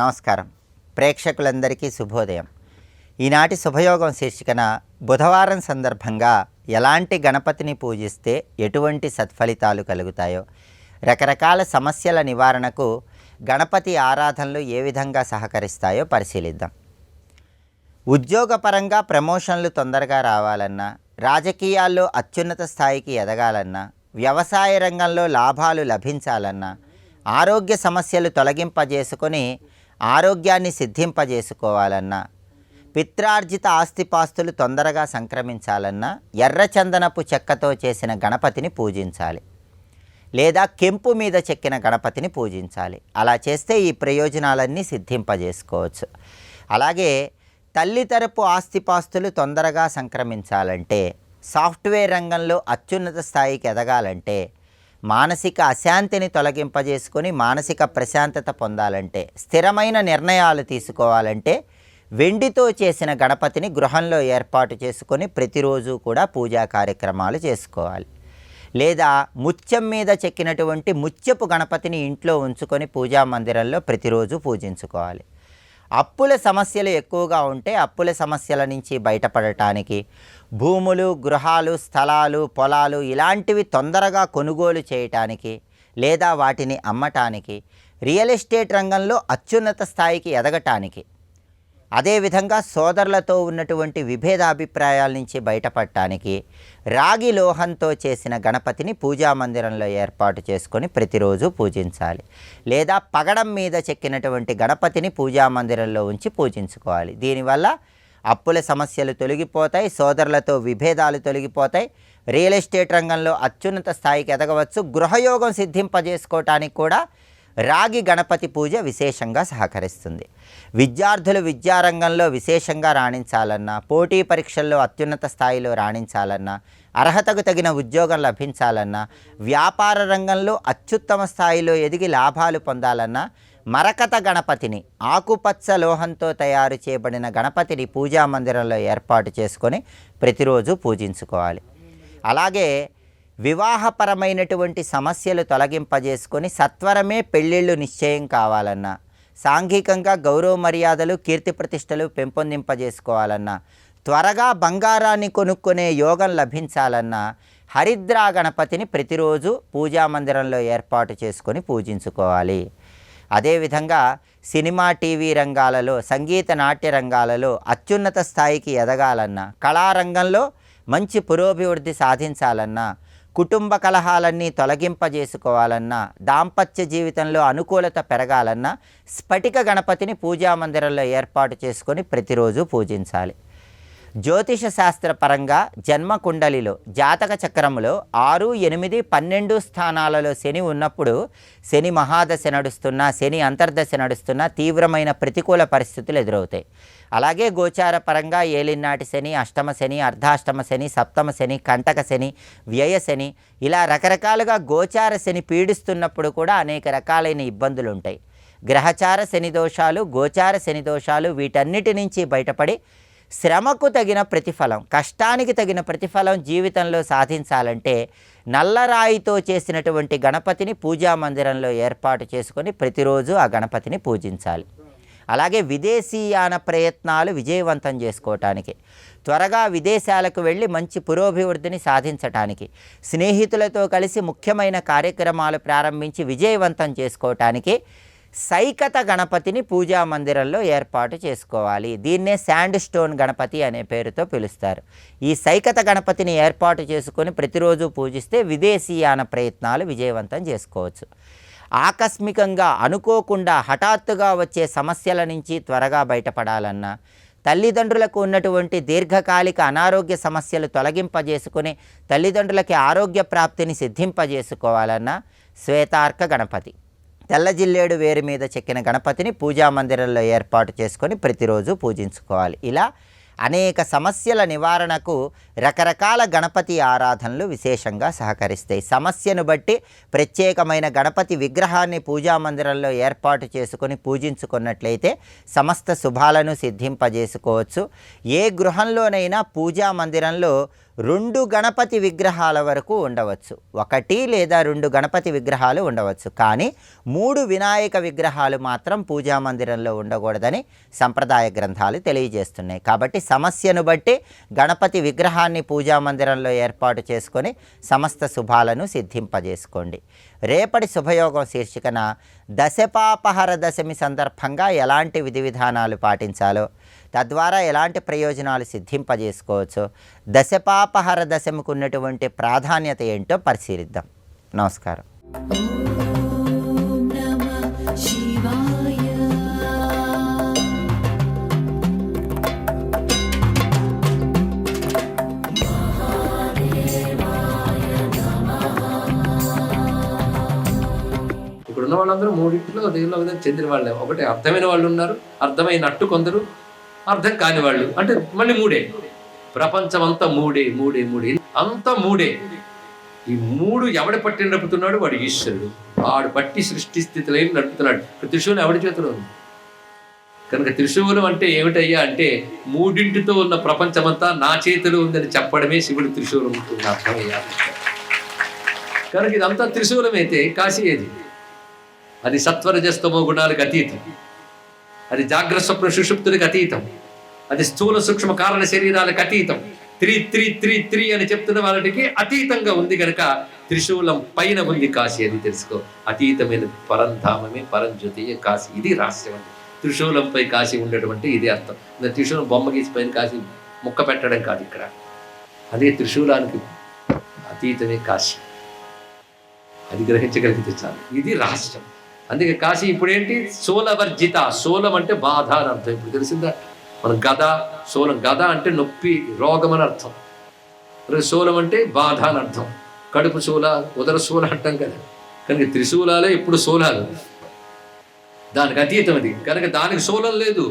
నమస్కారం. ప్రేక్షకులందరికీ శుభోదయం. ఈనాటి శుభయోగం శీర్షికన బుధవారం సందర్భంగా ఎలాంటి గణపతిని పూజిస్తే ఎటువంటి సత్ఫలితాలు కలుగుతాయో, రకరకాల సమస్యల నివారణకు గణపతి ఆరాధనలు ఏ విధంగా సహకరిస్తాయో పరిశీలిద్దాం. ఉద్యోగపరంగా ప్రమోషన్లు తొందరగా రావాలన్నా, రాజకీయాల్లో అత్యున్నత స్థాయికి ఎదగాలన్నా, వ్యవసాయ రంగంలో లాభాలు లభించాలన్నా, ఆరోగ్య సమస్యలు తొలగింపజేసుకొని ఆరోగ్యాన్ని సిద్ధింపజేసుకోవాలన్నా, పిత్రార్జిత ఆస్తిపాస్తులు తొందరగా సంక్రమించాలన్నా ఎర్రచందనపు చెక్కతో చేసిన గణపతిని పూజించాలి, లేదా కెంపు మీద చెక్కిన గణపతిని పూజించాలి. అలా చేస్తే ఈ ప్రయోజనాలన్నీ సిద్ధింపజేసుకోవచ్చు. అలాగే తల్లి తరపు ఆస్తిపాస్తులు తొందరగా సంక్రమించాలంటే, సాఫ్ట్వేర్ రంగంలో అత్యున్నత స్థాయికి ఎదగాలంటే, మానసిక అశాంతిని తొలగింపజేసుకొని మానసిక ప్రశాంతత పొందాలంటే, స్థిరమైన నిర్ణయాలు తీసుకోవాలంటే వెండితో చేసిన గణపతిని గృహంలో ఏర్పాటు చేసుకొని ప్రతిరోజు కూడా పూజా కార్యక్రమాలు చేసుకోవాలి. లేదా ముత్యం మీద చెక్కినటువంటి ముత్యపు గణపతిని ఇంట్లో ఉంచుకొని పూజా మందిరంలో ప్రతిరోజు పూజించుకోవాలి. అప్పుల సమస్యలు ఎక్కువగా ఉంటే అప్పుల సమస్యల నుంచి బయటపడటానికి, భూములు, గృహాలు, స్థలాలు, పొలాలు ఇలాంటివి తొందరగా కొనుగోలు చేయటానికి లేదా వాటిని అమ్మటానికి, రియల్ ఎస్టేట్ రంగంలో అత్యున్నత స్థాయికి ఎదగటానికి, అదేవిధంగా సోదరులతో ఉన్నటువంటి విభేదాభిప్రాయాల నుంచి బయటపడటానికి రాగి లోహంతో చేసిన గణపతిని పూజా మందిరంలో ఏర్పాటు చేసుకొని ప్రతిరోజు పూజించాలి. లేదా పగడం మీద చెక్కినటువంటి గణపతిని పూజా మందిరంలో ఉంచి పూజించుకోవాలి. దీనివల్ల అప్పుల సమస్యలు తొలగిపోతాయి, సోదరులతో విభేదాలు తొలగిపోతాయి, రియల్ ఎస్టేట్ రంగంలో అత్యున్నత స్థాయికి ఎదగవచ్చు. గృహయోగం సిద్ధింపజేసుకోవటానికి కూడా రాగి గణపతి పూజ విశేషంగా సహకరిస్తుంది. విద్యార్థులు విద్యారంగంలో విశేషంగా రాణించాలన్నా, పోటీ పరీక్షల్లో అత్యున్నత స్థాయిలో రాణించాలన్నా, అర్హతకు తగిన ఉద్యోగం లభించాలన్నా, వ్యాపార రంగంలో అత్యుత్తమ స్థాయిలో ఎదిగి లాభాలు పొందాలన్నా మరకత గణపతిని, ఆకుపచ్చ లోహంతో తయారు చేయబడిన గణపతిని పూజా మందిరంలో ఏర్పాటు చేసుకొని ప్రతిరోజు పూజించుకోవాలి. అలాగే వివాహపరమైనటువంటి సమస్యలు తొలగింపజేసుకొని సత్వరమే పెళ్ళిళ్ళు నిశ్చయం కావాలన్నా, సాంఘికంగా గౌరవ మర్యాదలు, కీర్తి ప్రతిష్టలు పెంపొందింపజేసుకోవాలన్నా, త్వరగా బంగారాన్ని కొనుక్కునే యోగం లభించాలన్నా హరిద్రా గణపతిని ప్రతిరోజు పూజా మందిరంలో ఏర్పాటు చేసుకొని పూజించుకోవాలి. అదేవిధంగా సినిమా, టీవీ రంగాలలో, సంగీత, నాట్య రంగాలలో అత్యున్నత స్థాయికి ఎదగాలన్నా, కళారంగంలో మంచి పురోభివృద్ధి సాధించాలన్నా, కుటుంబ కలహాలన్నీ తొలగింపజేసుకోవాలన్నా, దాంపత్య జీవితంలో అనుకూలత పెరగాలన్నా స్ఫటిక గణపతిని పూజా మందిరంలో ఏర్పాటు చేసుకొని ప్రతిరోజు పూజించాలి. జ్యోతిష శాస్త్రపరంగా జన్మకుండలిలో, జాతక చక్రములో 6, 8, 12 స్థానాలలో శని ఉన్నప్పుడు, శని మహాదశ నడుస్తున్నా, శని అంతర్దశ నడుస్తున్నా తీవ్రమైన ప్రతికూల పరిస్థితులు ఎదురవుతాయి. అలాగే గోచార పరంగా ఏలినాటి శని, అష్టమ శని, అర్ధాష్టమ శని, సప్తమ శని, కంటక శని, వ్యయ శని ఇలా రకరకాలుగా గోచార శని పీడిస్తున్నప్పుడు కూడా అనేక రకాలైన ఇబ్బందులు ఉంటాయి. గ్రహచార శని దోషాలు, గోచార శని దోషాలు వీటన్నిటి నుంచి బయటపడి శ్రమకు తగిన ప్రతిఫలం, కష్టానికి తగిన ప్రతిఫలం జీవితంలో సాధించాలంటే నల్లరాయితో చేసినటువంటి గణపతిని పూజా మందిరంలో ఏర్పాటు చేసుకొని ప్రతిరోజు ఆ గణపతిని పూజించాలి. అలాగే విదేశీయాన ప్రయత్నాలు విజయవంతం చేసుకోవటానికి, త్వరగా విదేశాలకు వెళ్ళి మంచి పురోభివృద్ధిని సాధించటానికి, స్నేహితులతో కలిసి ముఖ్యమైన కార్యక్రమాలు ప్రారంభించి విజయవంతం చేసుకోవటానికి సైకత గణపతిని పూజా మందిరంలో ఏర్పాటు చేసుకోవాలి. దీన్నే శాండ్ స్టోన్ గణపతి అనే పేరుతో పిలుస్తారు. ఈ సైకత గణపతిని ఏర్పాటు చేసుకొని ప్రతిరోజు పూజిస్తే విదేశీయాన ప్రయత్నాలు విజయవంతం చేసుకోవచ్చు. ఆకస్మికంగా, అనుకోకుండా, హఠాత్తుగా వచ్చే సమస్యల నుంచి త్వరగా బయటపడాలన్నా, తల్లిదండ్రులకు ఉన్నటువంటి దీర్ఘకాలిక అనారోగ్య సమస్యలు తొలగింపజేసుకుని తల్లిదండ్రులకి ఆరోగ్య ప్రాప్తిని సిద్ధింపజేసుకోవాలన్నా శ్వేతార్క గణపతి, తెల్ల జిల్లేడు వేరు మీద చెక్కిన గణపతిని పూజా మందిరంలో ఏర్పాటు చేసుకొని ప్రతిరోజు పూజించుకోవాలి. ఇలా అనేక సమస్యల నివారణకు రకరకాల గణపతి ఆరాధనలు విశేషంగా సహకరిస్తాయి. సమస్యను బట్టి ప్రత్యేకమైన గణపతి విగ్రహాన్ని పూజా మందిరంలో ఏర్పాటు చేసుకొని పూజించుకున్నట్లయితే సమస్త శుభాలను సిద్ధింపజేసుకోవచ్చు. ఏ గృహంలోనైనా పూజా మందిరంలో 2 గణపతి విగ్రహాల వరకు ఉండవచ్చు. 1 లేదా 2 గణపతి విగ్రహాలు ఉండవచ్చు. కానీ 3 వినాయక విగ్రహాలు మాత్రం పూజా మందిరంలో ఉండకూడదని సంప్రదాయ గ్రంథాలు తెలియజేస్తున్నాయి. కాబట్టి సమస్యను బట్టి గణపతి విగ్రహాన్ని పూజా మందిరంలో ఏర్పాటు చేసుకొని సమస్త శుభాలను సిద్ధింపజేసుకోండి. రేపటి శుభయోగం శీర్షికన దశపాపహర దశమి సందర్భంగా ఎలాంటి విధి విధానాలు పాటించాలో, తద్వారా ఎలాంటి ప్రయోజనాలు సిద్ధింపజేసుకోవచ్చో, దశపాపహర దశమికి ఉన్నటువంటి ప్రాధాన్యత ఏంటో పరిశీలిద్దాం. నమస్కారం. ఉన్న వాళ్ళందరూ మూడింటిలో దేవుళ్ళ విధంగా చెందిన వాళ్ళే. ఒకటి అర్థమైన వాళ్ళు ఉన్నారు, అర్థమైనట్టు కొందరు, అర్థం కాని వాళ్ళు, అంటే మళ్ళీ మూడే. ప్రపంచం అంతా మూడే మూడే మూడే అంతా మూడే. ఈ మూడు ఎవడు పట్టి నడుపుతున్నాడు? వాడు ఈశ్వరుడు. వాడు పట్టి సృష్టి స్థితిలో నడుపుతున్నాడు. త్రిశూలం ఎవడి చేతిలో ఉంది కనుక త్రిశూలం అంటే ఏమిటయ్యా అంటే మూడింటితో ఉన్న ప్రపంచమంతా నా చేతిలో ఉందని చెప్పడమే శివుడు త్రిశూలం ఉంటుంది అర్థమయ్యా. కనుక ఇదంతా త్రిశూలం అయితే కాశీ ఏది? అది సత్వరజస్తమో గుణాలకు అతీతం, అది జాగ్రత్త స్వప్న సుషుప్తులకు అతీతం, అది స్థూల సూక్ష్మ కారణ శరీరాలకు అతీతం. త్రి త్రి త్రి త్రి అని చెప్తున్న వాళ్ళకి అతీతంగా ఉంది కనుక త్రిశూలం పైన ఉంది కాశీ. అది తెలుసుకో. అతీతమైన పరంధామమే పరంజ్యోతియే కాశీ. ఇది రహస్యం అండి. త్రిశూలంపై కాశీ ఉండేటువంటి ఇది అర్థం. త్రిశూలం బొమ్మ గీసి పైన కాశీ ముక్క పెట్టడం కాదు ఇక్కడ. అదే త్రిశూలానికి అతీతమే కాశీ. అది గ్రహించగలిగితే చాలు. ఇది రహస్యం. అందుకే కాశీ ఇప్పుడేంటి? శూలవర్జిత. శూలం అంటే బాధ అని అర్థం. ఇప్పుడు తెలిసిందా? మనం గద, శూలం. గద అంటే నొప్పి, రోగం అని అర్థం. శూలం అంటే బాధ అని అర్థం. కడుపు శూల, ఉదర శూల అంటాం కదా. కనుక త్రిశూలాలే ఇప్పుడు శూలాలు. దానికి అతీతం అది. కనుక దానికి శూలం లేదు,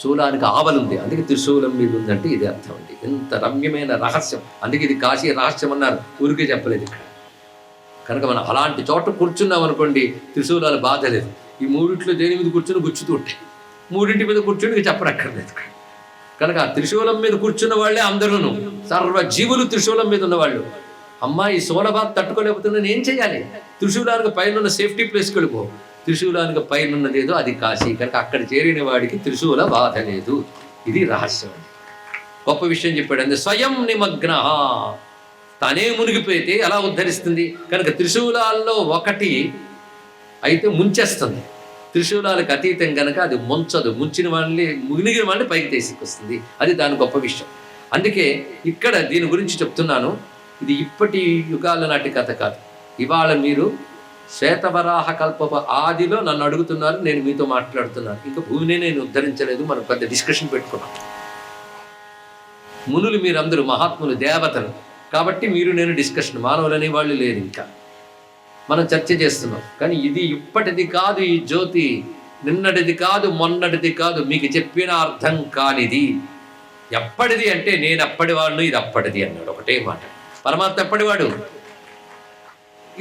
శూలానికి ఆవలుంది. అందుకే త్రిశూలం మీద ఉందంటే ఇది అర్థం అండి. ఎంత రమ్యమైన రహస్యం. అందుకే ఇది కాశీ రహస్యం అన్నారు, ఊరికే చెప్పలేదు ఇక్కడ. కనుక మనం అలాంటి చోట కూర్చున్నాం అనుకోండి, త్రిశూలాలు బాధ లేదు. ఈ మూడింటిలో దేని మీద కూర్చొని గుచ్చుతూ ఉంటాయి. మూడింటి మీద కూర్చొని చెప్పనక్కర్లేదు. కనుక ఆ త్రిశూలం మీద కూర్చున్న వాళ్ళే అందరూను, సర్వ జీవులు త్రిశూలం మీద ఉన్నవాళ్ళు. అమ్మా ఈ శూల బాధ తట్టుకోలేకపోతున్నా నేను చేయాలి? త్రిశూలానికి పైన సేఫ్టీ ప్లేస్కి వెళ్ళిపో. త్రిశూలానికి పైన ఉన్నదేదో అది కాశీ. కనుక అక్కడ చేరిన వాడికి త్రిశూల బాధ లేదు. ఇది రహస్యం అండి. గొప్ప విషయం చెప్పాడు. అంటే స్వయం నిమగ్న, తనే మునిగిపోయితే ఎలా ఉద్ధరిస్తుంది? కనుక త్రిశూలాల్లో ఒకటి అయితే ముంచేస్తుంది, త్రిశూలాలకు అతీతం కనుక అది ముంచదు. ముంచిన వాళ్ళని, మునిగిన వాళ్ళని పైకి తీసుకొస్తుంది. అది దాని గొప్ప విషయం. అందుకే ఇక్కడ దీని గురించి చెప్తున్నాను. ఇది ఇప్పటి యుగాల నాటి కథ కాదు. ఇవాళ మీరు శ్వేతవరాహ కల్ప ఆదిలో నన్ను అడుగుతున్నారు, నేను మీతో మాట్లాడుతున్నాను. ఇంకా భూమిని నేను ఉద్ధరించలేదు. మనం పెద్ద డిస్కషన్ పెట్టుకున్నాం. మునులు మీరందరూ మహాత్ములు, దేవతలు కాబట్టి మీరు నేను డిస్కషన్, మానవులు అనే వాళ్ళు లేరు. ఇంకా మనం చర్చ చేస్తున్నాం. కానీ ఇది ఇప్పటిది కాదు. ఈ జ్యోతి నిన్నటిది కాదు, మొన్నటిది కాదు. మీకు చెప్పిన అర్థం కానిది. ఎప్పటిది అంటే నేను అప్పటివాడును, ఇది అప్పటిది అన్నాడు. ఒకటే మాట. పరమాత్మ ఎప్పటివాడు,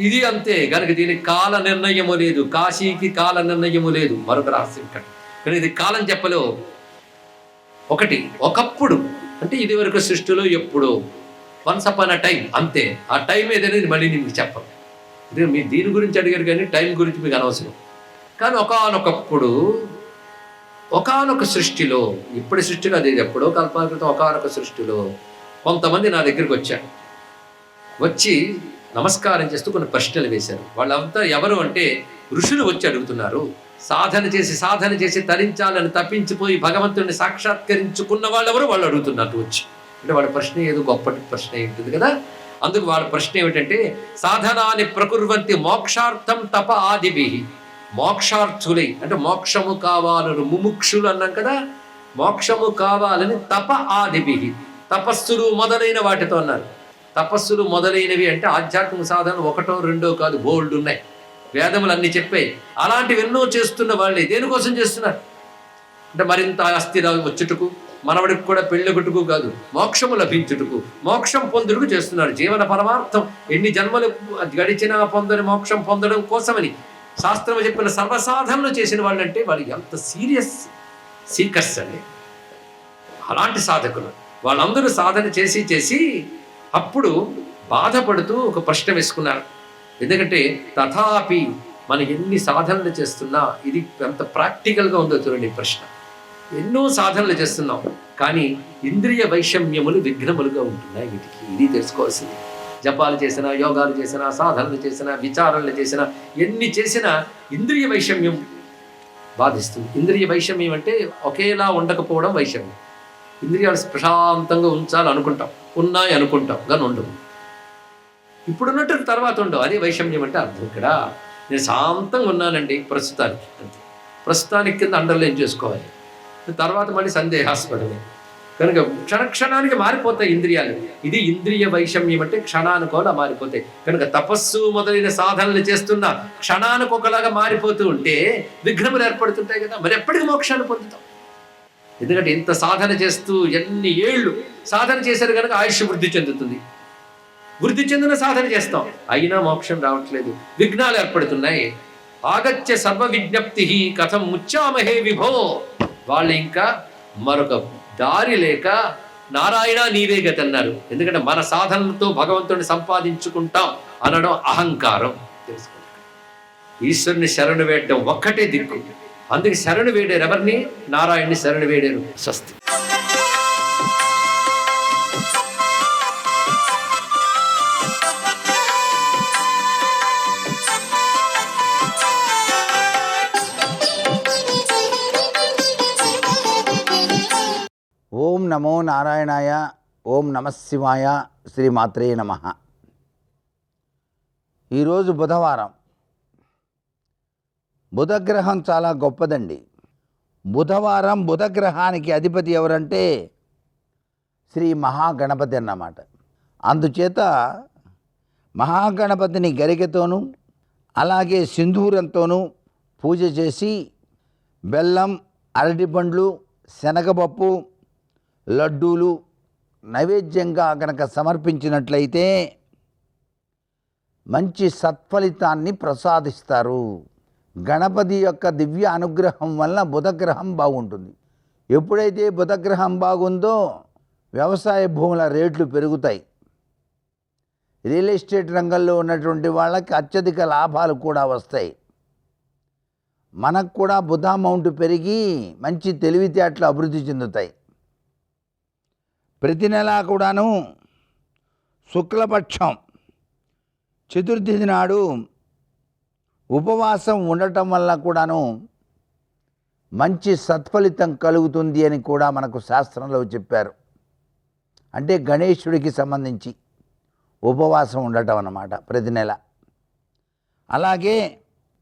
ఇది అంతే. కనుక దీనికి కాల నిర్ణయము లేదు. కాశీకి కాల నిర్ణయము లేదు. మరొక రహస్యం ఇక్కడ. కానీ ఇది కాలం చెప్పలో. ఒకటి ఒకప్పుడు అంటే ఇది వరకు సృష్టిలో ఎప్పుడో వన్స్ అపాన్ అ టైం, అంతే. ఆ టైం ఏదనేది మళ్ళీ నేను మీకు చెప్పను. ఇది మీరు దీని గురించి అడిగారు కానీ టైం గురించి మీకు అనవసరం. కానీ ఒకానొకప్పుడు ఒకానొక సృష్టిలో, ఇప్పటి సృష్టిలో అదే ఎప్పుడో కల్పాల క్రితం ఒకానొక సృష్టిలో కొంతమంది నా దగ్గరికి వచ్చారు. వచ్చి నమస్కారం చేస్తూ కొన్ని ప్రశ్నలు వేశారు. వాళ్ళంతా ఎవరు అంటే ఋషులు వచ్చి అడుగుతున్నారు. సాధన చేసి తరించాలని తప్పించిపోయి భగవంతుడిని సాక్షాత్కరించుకున్న వాళ్ళెవరు వాళ్ళు అడుగుతున్నారు వచ్చి. అంటే వాళ్ళ ప్రశ్న ఏదో గొప్ప ప్రశ్న ఉంటుంది కదా. అందుకు వాళ్ళ ప్రశ్న ఏమిటంటే సాధనాన్ని ప్రకుర్వంతి మోక్షార్థం తప ఆదిభి. మోక్షార్థులై అంటే మోక్షము కావాలని ముముక్షులు అన్నాం కదా. మోక్షము కావాలని తప ఆదిభి, తపస్సులు మొదలైన వాటితో అన్నారు. తపస్సులు మొదలైనవి అంటే ఆధ్యాత్మిక సాధనలు ఒకటో రెండో కాదు, బోల్డ్ ఉన్నాయి. వేదములు అన్ని చెప్పాయి. అలాంటివి ఎన్నో చేస్తున్న వాళ్ళే దేనికోసం చేస్తున్నారు అంటే మరింత ఆస్తి వచ్చుటకు, మనవడికి కూడా పెళ్ళగొట్టుకు కాదు, మోక్షము లభించుటకు, మోక్షం పొందుటకు చేస్తున్నారు. జీవన పరమార్థం ఎన్ని జన్మలు గడిచినా పొందని మోక్షం పొందడం కోసమని శాస్త్రం చెప్పిన సర్వసాధనలు చేసిన వాళ్ళంటే వాళ్ళు ఎంత సీరియస్ సీకర్స్ అండి. అలాంటి సాధకులు వాళ్ళందరూ సాధన చేసి చేసి అప్పుడు బాధపడుతూ ఒక ప్రశ్న వేసుకున్నారు. ఎందుకంటే తథాపి మనం ఎన్ని సాధనలు చేస్తున్నా, ఇది ఎంత ప్రాక్టికల్గా ఉందో చూడండి ప్రశ్న. ఎన్నో సాధనలు చేస్తున్నాం, కానీ ఇంద్రియ వైషమ్యములు విఘ్నములుగా ఉంటున్నాయి వీటికి. ఇది తెలుసుకోవాల్సింది. జపాలు చేసినా, యోగాలు చేసినా, సాధనలు చేసినా, విచారణలు చేసినా, ఎన్ని చేసినా ఇంద్రియ వైషమ్యం బాధిస్తుంది. ఇంద్రియ వైషమ్యం అంటే ఒకేలా ఉండకపోవడం వైషమ్యం. ఇంద్రియాలు ప్రశాంతంగా ఉంచాలి అనుకుంటాం, ఉన్నాయి అనుకుంటాం, కానీ ఉండవు. ఇప్పుడున్నట్టు తర్వాత ఉండవు. అదే వైషమ్యం అంటే అర్థం. ఇక్కడ నేను శాంతంగా ఉన్నానండి ప్రస్తుతానికి, అంతే. ప్రస్తుతానికి కింద అండర్లైన్ చేసుకోవాలి. తర్వాత మళ్ళీ సందేహాస్పదమే. కనుక క్షణక్షణానికి మారిపోతాయి ఇంద్రియాలు. ఇది ఇంద్రియ వైషమ్యం అంటే క్షణానుకోలా మారిపోతాయి. కనుక తపస్సు మొదలైన సాధనలు చేస్తున్న క్షణానికి ఒకలాగా మారిపోతూ ఉంటే విఘ్నములు ఏర్పడుతుంటాయి కదా. మరి ఎప్పటికి మోక్షాన్ని పొందుతాం? ఎందుకంటే ఇంత సాధన చేస్తూ ఎన్ని ఏళ్ళు సాధన చేశారు కనుక ఆయుష్ వృద్ధి చెందుతుంది. వృద్ధి చెందిన సాధన చేస్తాం, అయినా మోక్షం రావట్లేదు, విఘ్నాలు ఏర్పడుతున్నాయి. ఆగత్య సర్వ విజ్ఞప్తి కథం ముచ్చామహే విభో. వాళ్ళు ఇంకా మరొక దారి లేక నారాయణ నీవే గతి అన్నారు. ఎందుకంటే మన సాధనలతో భగవంతుడిని సంపాదించుకుంటాం అనడం అహంకారం. తెలుసుకోండి, ఈశ్వరుని శరణు వేయడం ఒక్కటే దిక్కు. అందుకే శరణు వేడారు ఎవరిని? నారాయణ్ణి శరణు వేడారు. స్వస్తి. ఓం నమో నారాయణాయ. ఓం నమఃశివాయ. శ్రీమాత్రే నమః. ఈరోజు బుధవారం. బుధగ్రహం చాలా గొప్పదండి. బుధవారం బుధగ్రహానికి అధిపతి ఎవరంటే శ్రీ మహాగణపతి అన్నమాట. అందుచేత మహాగణపతిని గరికతోనూ అలాగే సింధూరంతోనూ పూజ చేసి బెల్లం, అరటిపండ్లు, శనగపప్పు, లడ్డూలు నైవేద్యంగా గనక సమర్పించినట్లయితే మంచి సత్ఫలితాన్ని ప్రసాదిస్తారు. గణపతి యొక్క దివ్య అనుగ్రహం వల్ల బుధగ్రహం బాగుంటుంది. ఎప్పుడైతే బుధగ్రహం బాగుందో వ్యవసాయ భూముల రేట్లు పెరుగుతాయి. రియల్ ఎస్టేట్ రంగంలో ఉన్నటువంటి వాళ్ళకి అత్యధిక లాభాలు కూడా వస్తాయి. మనకు కూడా బుధ అమౌంట్ పెరిగి మంచి తెలివితేటలు అభివృద్ధి చెందుతాయి. ప్రతి నెలా కూడాను శుక్లపక్షం చతుర్థి నాడు ఉపవాసం ఉండటం వల్ల కూడాను మంచి సత్ఫలితం కలుగుతుంది అని కూడా మనకు శాస్త్రంలో చెప్పారు. అంటే గణేశుడికి సంబంధించి ఉపవాసం ఉండటం అన్నమాట ప్రతి నెల. అలాగే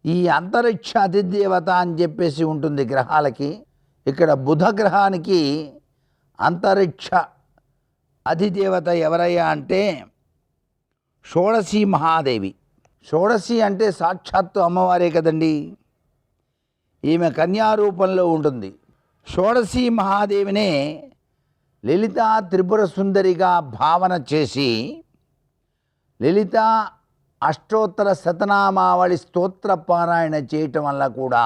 ఈ అంతరిక్ష అధిదేవత అని చెప్పేసి ఉంటుంది గ్రహాలకి. ఇక్కడ బుధ గ్రహానికి అంతరిక్ష అధిదేవత ఎవరయ్యా అంటే షోడశీ మహాదేవి. షోడశి అంటే సాక్షాత్తు అమ్మవారే కదండి. ఈమె కన్యారూపంలో ఉంటుంది. షోడశీ మహాదేవినే లలితా త్రిపుర సుందరిగా భావన చేసి లలిత అష్టోత్తర శతనామావళి స్తోత్ర పారాయణ చేయటం వల్ల కూడా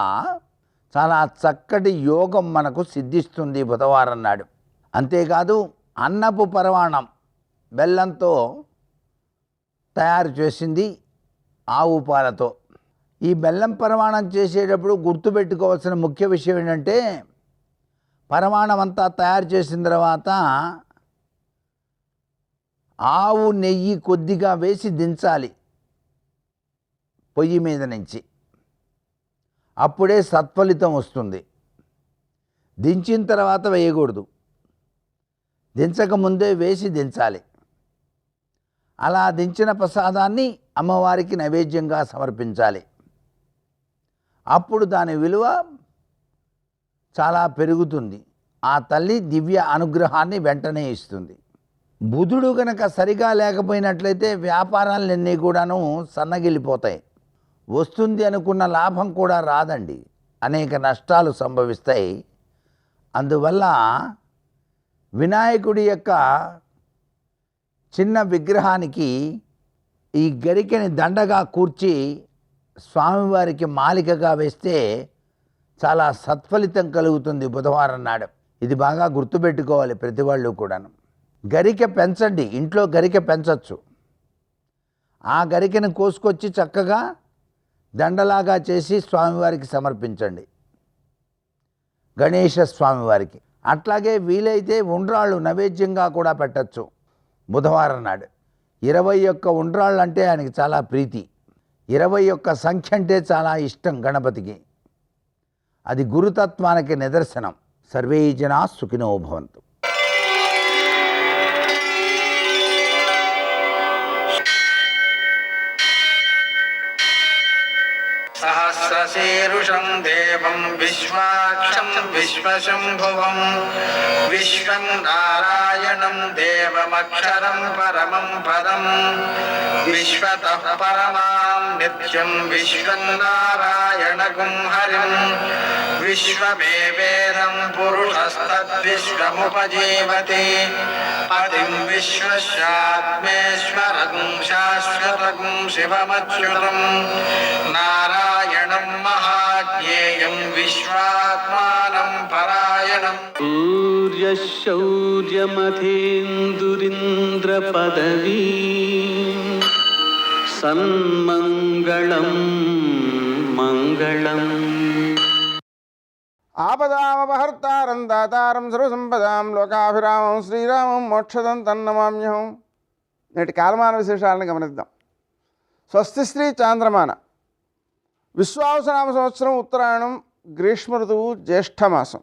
చాలా చక్కటి యోగం మనకు సిద్ధిస్తుంది బుధవారం నాడు. అంతేకాదు అన్నపు పరమాణం బెల్లంతో తయారు చేసింది ఆవు పాలతో. ఈ బెల్లం పరమాణం చేసేటప్పుడు గుర్తుపెట్టుకోవాల్సిన ముఖ్య విషయం ఏంటంటే పరమాణం అంతా తయారు చేసిన తర్వాత ఆవు నెయ్యి కొద్దిగా వేసి దించాలి పొయ్యి మీద నుంచి. అప్పుడే సత్ఫలితం వస్తుంది. దించిన తర్వాత వేయకూడదు, దించకముందే వేసి దించాలి. అలా దించిన ప్రసాదాన్ని అమ్మవారికి నైవేద్యంగా సమర్పించాలి. అప్పుడు దాని విలువ చాలా పెరుగుతుంది. ఆ తల్లి దివ్య అనుగ్రహాన్ని వెంటనే ఇస్తుంది. బుధుడు గనక సరిగా లేకపోయినట్లయితే వ్యాపారాలన్నీ కూడాను సన్నగిల్లిపోతాయి. వస్తుంది అనుకున్న లాభం కూడా రాదండి. అనేక నష్టాలు సంభవిస్తాయి. అందువల్ల వినాయకుడి యొక్క చిన్న విగ్రహానికి ఈ గరికెని దండగా కూర్చి స్వామివారికి మాలికగా వేస్తే చాలా సత్ఫలితం కలుగుతుంది బుధవారం నాడు. ఇది బాగా గుర్తుపెట్టుకోవాలి ప్రతి వాళ్ళు కూడాను. గరిక పెంచండి, ఇంట్లో గరిక పెంచవచ్చు. ఆ గరికను కోసుకొచ్చి చక్కగా దండలాగా చేసి స్వామివారికి సమర్పించండి, గణేశ స్వామివారికి. అట్లాగే వీలైతే ఉండ్రాళ్ళు నైవేద్యంగా కూడా పెట్టచ్చు. బుధవారం నాడు 21 ఉండ్రాళ్ళు అంటే ఆయనకి చాలా ప్రీతి. 21 సంఖ్య అంటే చాలా ఇష్టం గణపతికి. అది గురుతత్వానికి నిదర్శనం. సర్వే జనా సుఖినో భవంతు. सहस्रशीर्षं देवं विश्वाक्षं विश्वशम्भुवं विश्वं नारायणं देवमक्षरं परमं पदं विश्वतः परमां नित्यं विश्वं नारायणगुं हरिं विश्वमेवेदं पुरुषस्तद्विश्वमुपजीवति पतिं विश्वस्यात्मेश्वरं शाश्वतं शिवमच्युतं नारायणं महाज्ञेयं विश्वात्मानं परायणं सूर्यशौर्यमथेन्दुरिन्द्रपदवी सन्मङ्गलं मङ्गलम् ఆపదామపహర్తారం దాతారం సర్వసంపదాం లోకాభిరామం శ్రీరామం మోక్షదం తన్నమామ్యహం. నేటి కాలమాన విశేషాలను గమనిద్దాం. స్వస్తి శ్రీ చాంద్రమాన విశ్వావసనామ సంవత్సరం ఉత్తరాయణం, గ్రీష్మ ఋతువు, జ్యేష్ఠమాసం,